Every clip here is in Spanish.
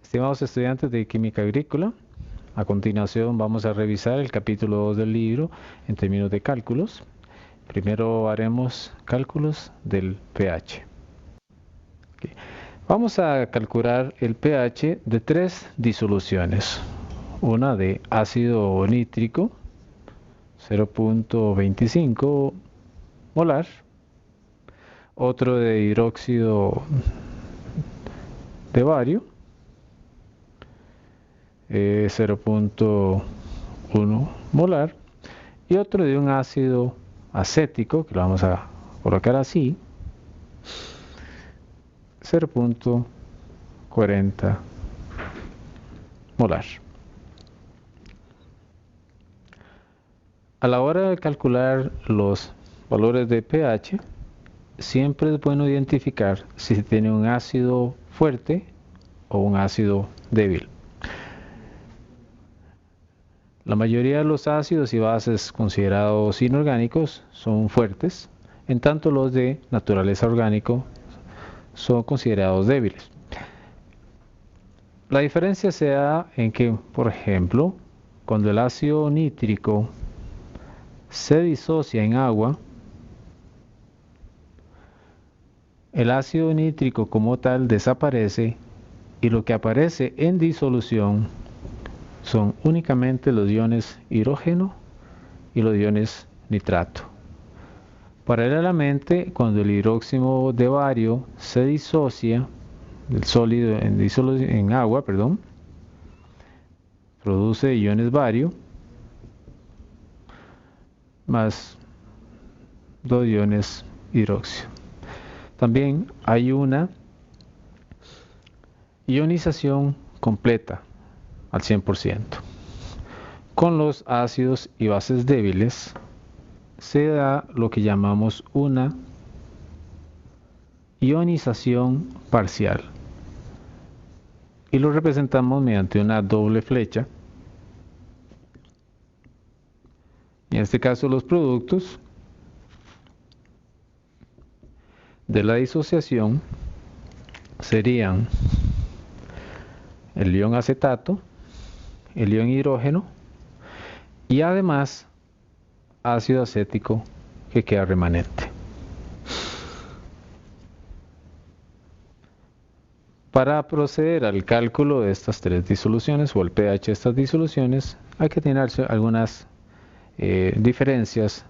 Estimados estudiantes de Química Agrícola, a continuación vamos a revisar el capítulo 2 del libro en términos de cálculos. Primero haremos cálculos del pH. Vamos a calcular el pH de tres disoluciones. Una de ácido nítrico, 0.25 molar. Otro de hidróxido de bario, 0.1 molar, y otro de un ácido acético, que lo vamos a colocar así, 0.40 molar. A la hora de calcular los valores de pH, siempre es bueno identificar si se tiene un ácido fuerte o un ácido débil. La mayoría de los ácidos y bases considerados inorgánicos son fuertes, en tanto los de naturaleza orgánica son considerados débiles. La diferencia se da en que, por ejemplo, cuando el ácido nítrico se disocia en agua, el ácido nítrico como tal desaparece y lo que aparece en disolución son únicamente los iones hidrógeno y los iones nitrato. Paralelamente, cuando el hidróxido de bario se disocia del sólido en agua, produce iones bario más 2 iones hidróxido. También hay una ionización completa al 100%. Con los ácidos y bases débiles se da lo que llamamos una ionización parcial y lo representamos mediante una doble flecha. En este caso, los productos de la disociación serían el ion acetato, el ion hidrógeno y además ácido acético que queda remanente. Para proceder al cálculo de estas tres disoluciones o el pH de estas disoluciones, hay que tener algunas diferencias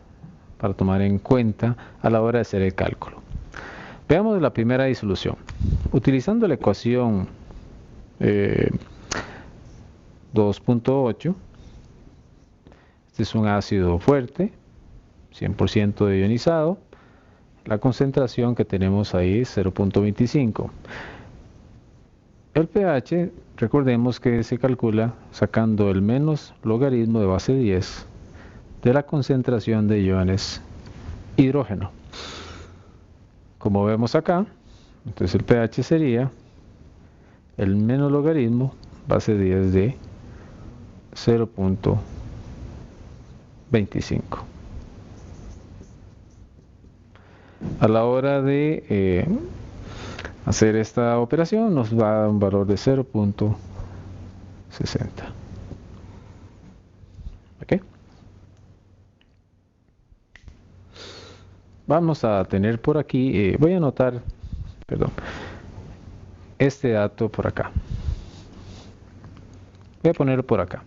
para tomar en cuenta a la hora de hacer el cálculo. Veamos la primera disolución. Utilizando la ecuación 2.8, este es un ácido fuerte, 100% ionizado. La concentración que tenemos ahí es 0.25. El pH, recordemos que se calcula sacando el menos logaritmo de base 10 de la concentración de iones hidrógeno. Como vemos acá, entonces el pH sería el menos logaritmo base 10 de 0.25. A la hora de hacer esta operación nos va a dar un valor de 0.60. ¿Ok? Vamos a tener por aquí, voy a anotar, este dato por acá. Voy a ponerlo por acá.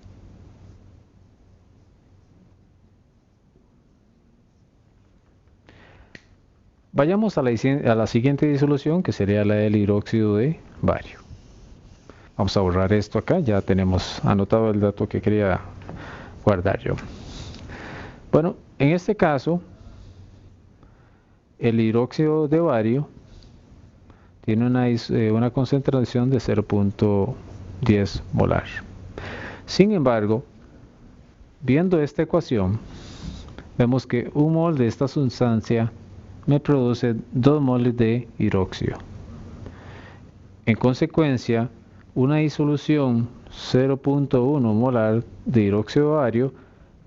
Vayamos a la siguiente disolución, que sería la del hidróxido de bario. Vamos a borrar esto acá, ya tenemos anotado el dato que quería guardar yo. Bueno, en este caso, el hidróxido de bario tiene una concentración de 0.10 molar. Sin embargo, viendo esta ecuación, vemos que un mol de esta sustancia me produce 2 moles de hidróxido. En consecuencia, una disolución 0.1 molar de hidróxido de bario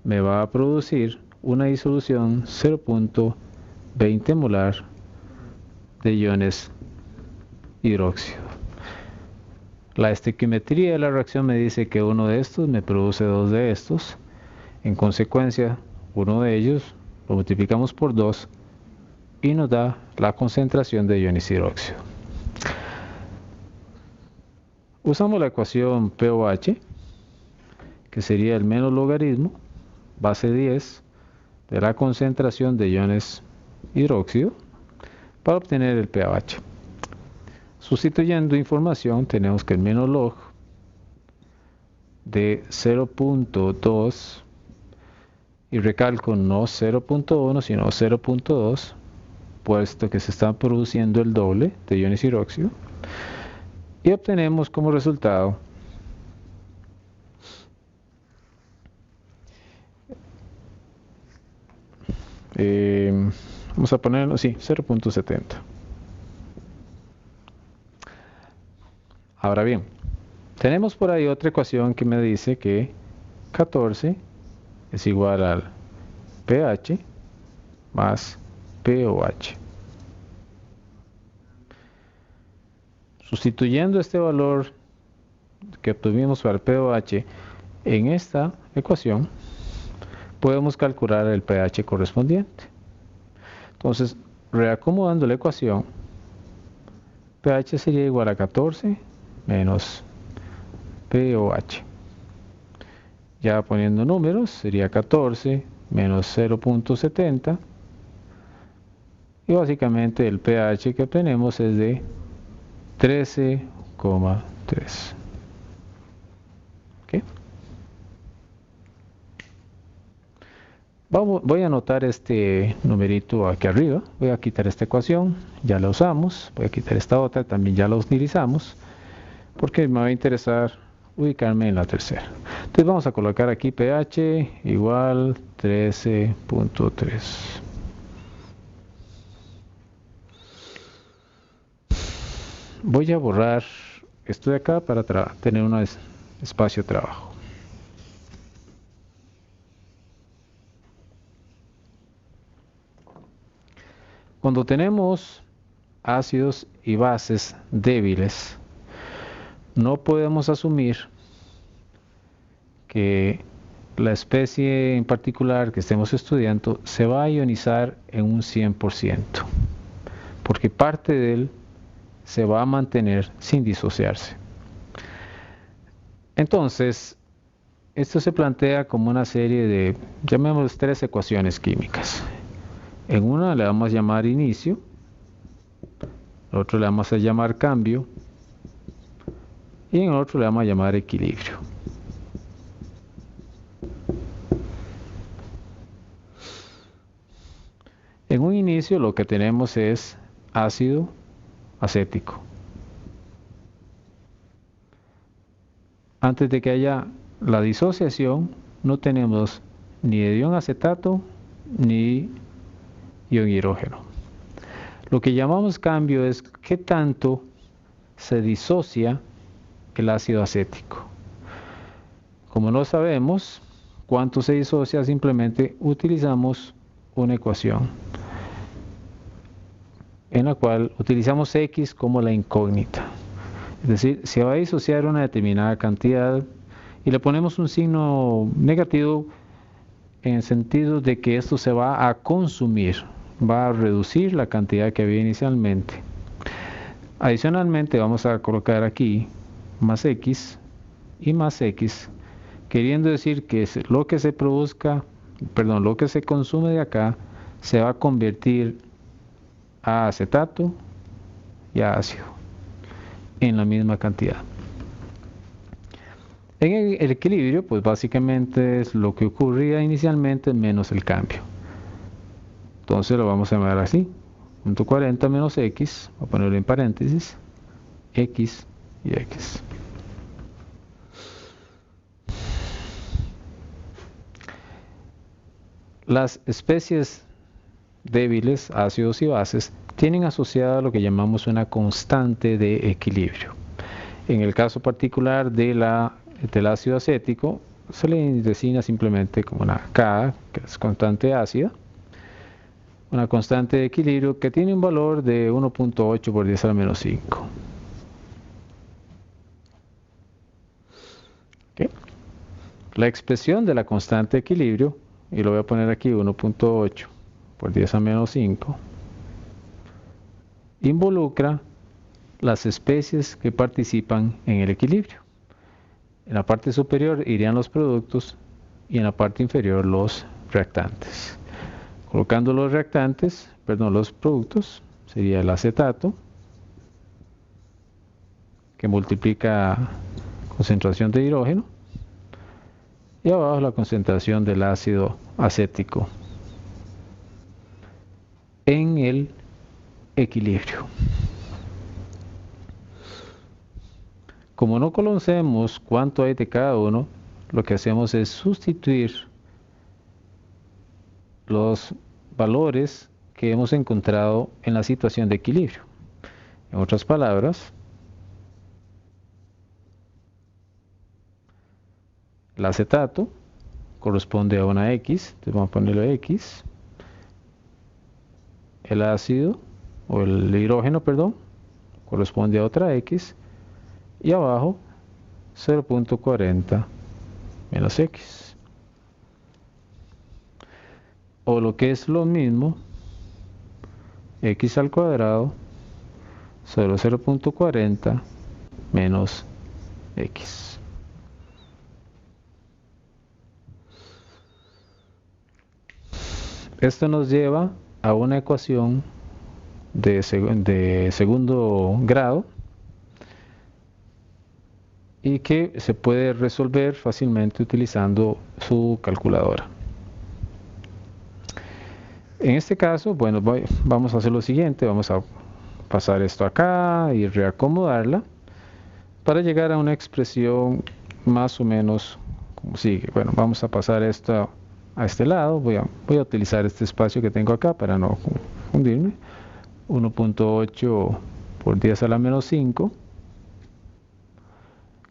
me va a producir una disolución 0.20 molar de iones hidróxido. La estequiometría de la reacción me dice que uno de estos me produce dos de estos. En consecuencia, uno de ellos lo multiplicamos por 2 y nos da la concentración de iones hidróxido. Usamos la ecuación pOH, que sería el menos logaritmo base 10 de la concentración de iones hidróxido, para obtener el pH. Sustituyendo información, tenemos que el menos log de 0.2, y recalco no 0.1 sino 0.2, puesto que se está produciendo el doble de iones hidróxido, y obtenemos como resultado vamos a ponerlo así, 0.70. Ahora bien, tenemos por ahí otra ecuación que me dice que 14 es igual al pH más pOH. Sustituyendo este valor que obtuvimos para el pOH en esta ecuación, podemos calcular el pH correspondiente. Entonces, reacomodando la ecuación, pH sería igual a 14 menos pOH. Ya poniendo números, sería 14 menos 0.70, y básicamente el pH que obtenemos es de 13,3. ¿Okay? Voy a anotar este numerito aquí arriba. Voy a quitar esta ecuación, ya la usamos. Voy a quitar esta otra, también ya la utilizamos, porque me va a interesar ubicarme en la tercera. Entonces vamos a colocar aquí pH igual 13.3. Voy a borrar esto de acá para tener un espacio de trabajo. Cuando tenemos ácidos y bases débiles, no podemos asumir que la especie en particular que estemos estudiando se va a ionizar en un 100%, porque parte de él se va a mantener sin disociarse. Entonces, esto se plantea como una serie de, llamémoslas 3 ecuaciones químicas. En una le vamos a llamar inicio, en otro le vamos a llamar cambio, y en otro le vamos a llamar equilibrio. En un inicio lo que tenemos es ácido acético. Antes de que haya la disociación, no tenemos ni de ion acetato ni ion hidrógeno. Lo que llamamos cambio es qué tanto se disocia el ácido acético. Como no sabemos cuánto se disocia, simplemente utilizamos una ecuación en la cual utilizamos X como la incógnita. Es decir, se va a disociar una determinada cantidad y le ponemos un signo negativo en el sentido de que esto se va a consumir, va a reducir la cantidad que había inicialmente. Adicionalmente vamos a colocar aquí más X y más X, queriendo decir que lo que se produzca, perdón, lo que se consume de acá se va a convertir a acetato y a ácido en la misma cantidad. En el equilibrio, pues básicamente es lo que ocurría inicialmente menos el cambio. Entonces lo vamos a llamar así, 40 menos X, voy a ponerlo en paréntesis, X y X. Las especies débiles, ácidos y bases, tienen asociada lo que llamamos una constante de equilibrio. En el caso particular del ácido acético, se le designa simplemente como una K, que es constante ácida, una constante de equilibrio que tiene un valor de 1.8 por 10 a la menos 5. La expresión de la constante de equilibrio, y lo voy a poner aquí 1.8 por 10 a menos 5, involucra las especies que participan en el equilibrio. En la parte superior irían los productos y en la parte inferior los reactantes. Colocando los los productos, sería el acetato, que multiplica concentración de hidrógeno, y abajo la concentración del ácido acético en el equilibrio. Como no conocemos cuánto hay de cada uno, lo que hacemos es sustituir los valores que hemos encontrado en la situación de equilibrio. En otras palabras, el acetato corresponde a una X, entonces vamos a ponerle X. El ácido, o el hidrógeno, perdón, corresponde a otra X. Y abajo 0.40 menos X. O lo que es lo mismo, X al cuadrado sobre 0.40 menos X. Esto nos lleva a una ecuación de segundo grado y que se puede resolver fácilmente utilizando su calculadora. En este caso, bueno, vamos a hacer lo siguiente, vamos a pasar esto acá y reacomodarla para llegar a una expresión más o menos como sigue. Bueno, vamos a pasar esto a este lado, voy a utilizar este espacio que tengo acá para no confundirme. 1.8 por 10 a la menos 5,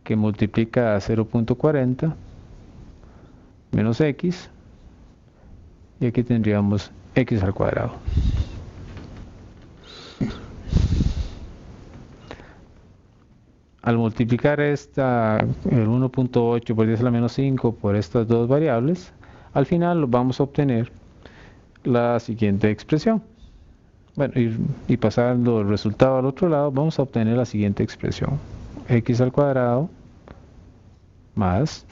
que multiplica a 0.40 menos X, y aquí tendríamos X al cuadrado. Al multiplicar el 1.8 por 10 a la menos 5 por estas dos variables, al final vamos a obtener la siguiente expresión. Bueno, y pasando el resultado al otro lado, vamos a obtener la siguiente expresión. X al cuadrado más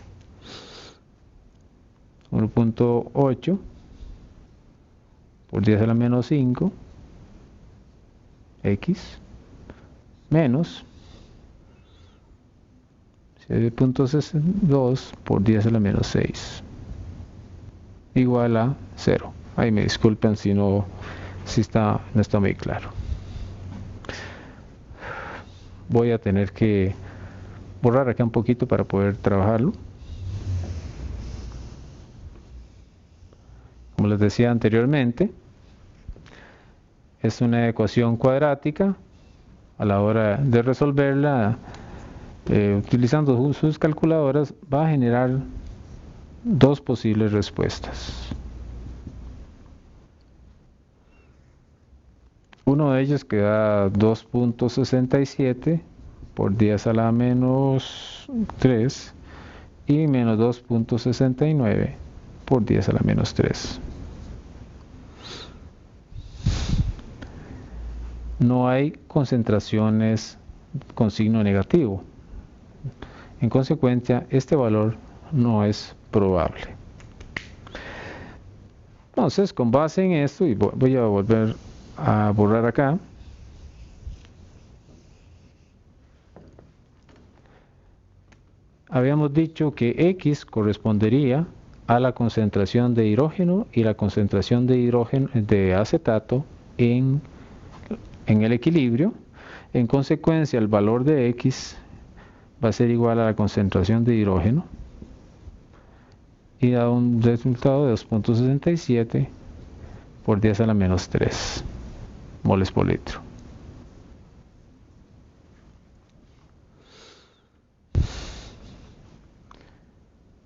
1.8 por 10 a la menos 5 X menos 7.62 por 10 a la menos 6 igual a 0. Ahí me disculpen si no está muy claro. Voy a tener que borrar acá un poquito para poder trabajarlo. Como les decía anteriormente, es una ecuación cuadrática. A la hora de resolverla, utilizando sus calculadoras, va a generar dos posibles respuestas. Uno de ellos que da 2.67 por 10 a la menos 3 y menos 2.69 por 10 a la menos 3. No hay concentraciones con signo negativo. En consecuencia, este valor no es probable. Entonces, con base en esto, y voy a volver a borrar acá, habíamos dicho que X correspondería a la concentración de hidrógeno y la concentración de hidrógeno de acetato en el equilibrio. En consecuencia, el valor de X va a ser igual a la concentración de hidrógeno y da un resultado de 2.67 por 10 a la menos 3 moles por litro.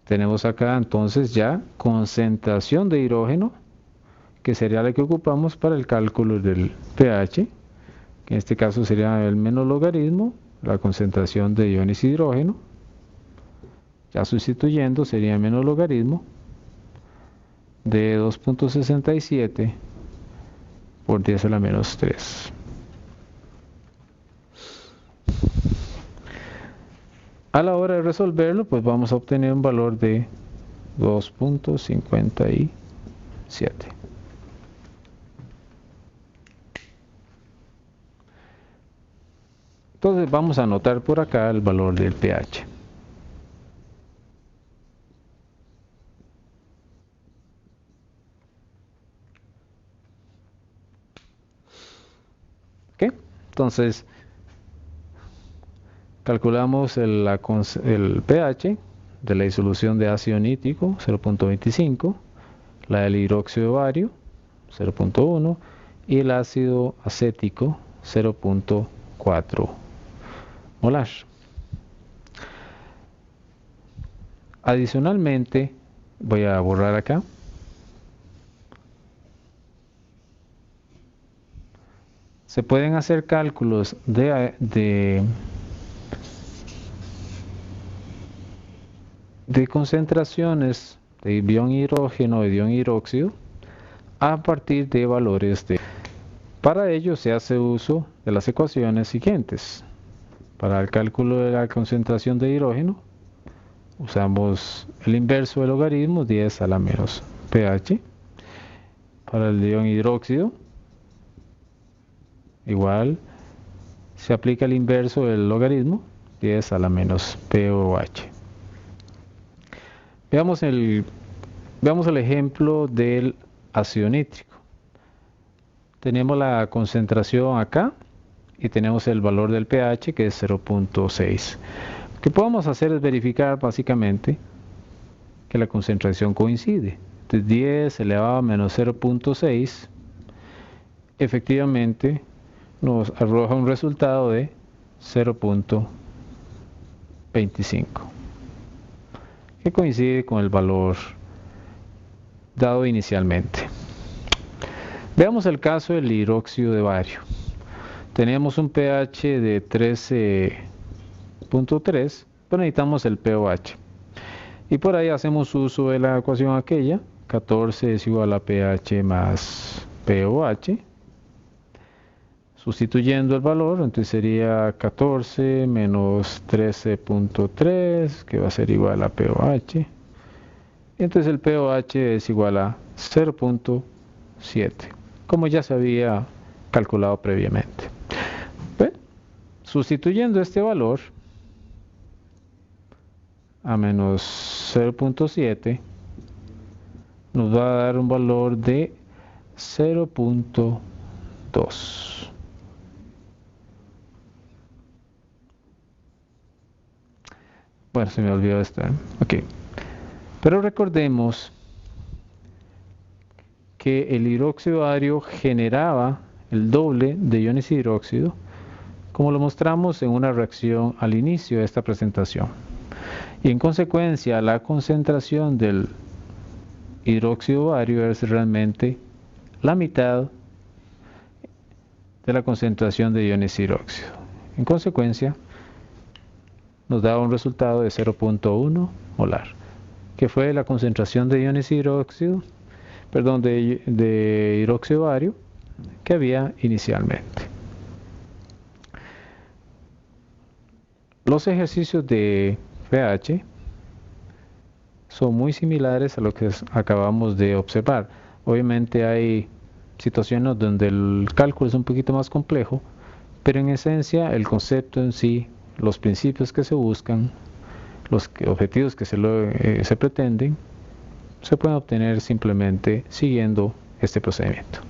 Tenemos acá entonces ya concentración de hidrógeno, que sería la que ocupamos para el cálculo del pH, que en este caso sería el menos logaritmo, la concentración de iones hidrógeno, Ya sustituyendo sería menos logaritmo de 2.67 por 10 a la menos 3. A la hora de resolverlo, pues vamos a obtener un valor de 2.57. Entonces vamos a anotar por acá el valor del pH. ¿Ok? Entonces calculamos el pH de la disolución de ácido nítrico 0.25, la del hidróxido de bario 0.1 y el ácido acético 0.4 molar. Adicionalmente, voy a borrar acá. Se pueden hacer cálculos de concentraciones de ion hidrógeno y de ion hidróxido a partir de valores de... Para ello se hace uso de las ecuaciones siguientes. Para el cálculo de la concentración de hidrógeno, usamos el inverso del logaritmo, 10 a la menos pH. Para el de ion hidróxido, igual, se aplica el inverso del logaritmo, 10 a la menos pOH. Veamos el ejemplo del ácido nítrico. Tenemos la concentración acá y tenemos el valor del pH que es 0.6. Lo que podemos hacer es verificar básicamente que la concentración coincide. Entonces 10 elevado a menos 0.6 efectivamente nos arroja un resultado de 0.25 que coincide con el valor dado inicialmente. Veamos el caso del hidróxido de bario. Tenemos un pH de 13.3, pero necesitamos el pOH. Y por ahí hacemos uso de la ecuación aquella, 14 es igual a pH más pOH. Sustituyendo el valor, entonces sería 14 menos 13.3, que va a ser igual a pOH. Entonces el pOH es igual a 0.7, como ya se había calculado previamente. ¿Ve? Sustituyendo este valor a menos 0.7, nos va a dar un valor de 0.2. Bueno, se me olvidó esto. Ok. Pero recordemos que el hidróxido bario generaba el doble de iones hidróxido, como lo mostramos en una reacción al inicio de esta presentación. Y en consecuencia, la concentración del hidróxido bario es realmente la mitad de la concentración de iones hidróxido. En consecuencia, nos da un resultado de 0.1 molar, que fue la concentración de iones hidróxido, de hidróxido bario que había inicialmente. Los ejercicios de pH son muy similares a lo que acabamos de observar. Obviamente hay situaciones donde el cálculo es un poquito más complejo, pero en esencia el concepto en sí, los principios que se buscan, los objetivos que se pretenden, se pueden obtener simplemente siguiendo este procedimiento.